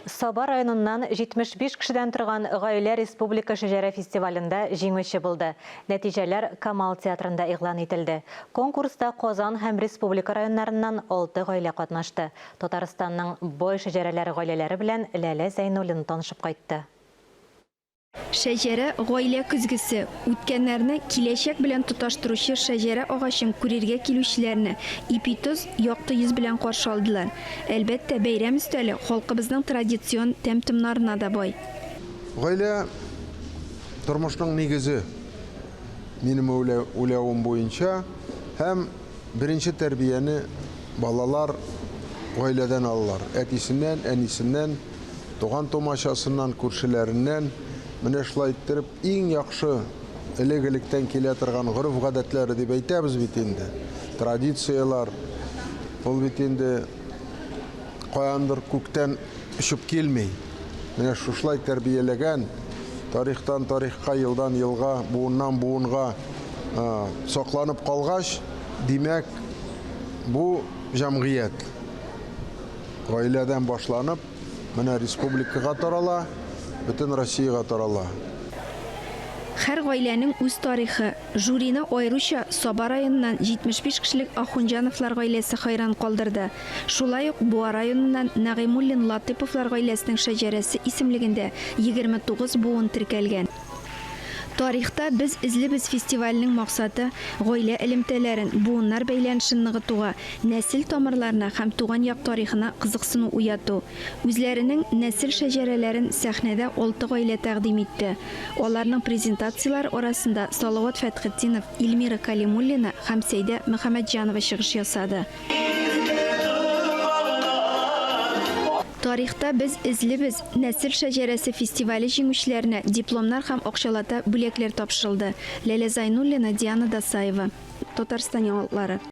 Саба районунан 75 кишиден тұрған Ғаилә Республика шәҗәрә фестивалында җиңүче булды. Нәтиҗәләр Камал театрында игълан ителде. Конкурста Казан һәм Республика районнарыннан 6 гаилә катнашты. Татарстанның бой шәҗәрәләре гаиләләре белән Ләлә Зәйнуллин танышып кайтты. Шәҗәрә гаилә көзгесе үткәннәрне киләчәк белән тоташтыручы шәҗәрә агачын күрергә килүчеләрне ипитоз якты йөз белән каршы алдылар. Әлбәттә, бәйрәм өстәле халкыбызның традицион тәм-томнарына да бай. Гаилә тормышның нигезе. Минем уйлавым буенча, һәм беренче тәрбияне балалар гаиләдән алалар. Әтисеннән, әнисеннән, туган томашасыннан, күршеләреннән. Менә шулай иттереп, иң яхшы элек-электән килә торган гореф-гадәтләре дип әйтәбез бит инде. Традициялар, ул бит инде каяндыр күктән төшеп килми. Менә шулай тәрбияләгән, тарихтан тарихка, елдан елга, буыннан буынга сакланып калгач, димәк, бу җәмгыять гаиләдән башланып, менә республикага тарала, бөтен Россиягә тарала. Һәр гаиләнең үз тарихы. Жюрины аеруча Саба районыннан 75 кешелек Ахунҗановлар гаиләсе хайран калдырды. Шулай ук Буа районыннан Нагыймуллин Латыповлар гаиләсенең шәҗәрәсе исемлегендә 29 буын теркәлгән. Тарихта без излебез фестивальнең максаты гаилә элемтәләрен, буыннар бәйләнешен ныгытуга, нәсел тамырларына һәм туган як тарихына кызыксыну уяту. Үзләренең нәсел шәҗәрәләрен сәхнәдә 6 гаилә тәкъдим итте. Аларның презентациялар арасында Салават Фәтхетдинов, Илмира Калимуллина һәм Сәйдә Мөхәммәтҗанова чыгыш ясады. Тарихта без излебез нәсел шәҗәрәсе фестивале җиңүчеләренә дипломнар һәм акчалата бүләкләр тапшырылды. Ләлә Зәйнуллина, Диана Дасаева. Татарстан яңалыклары.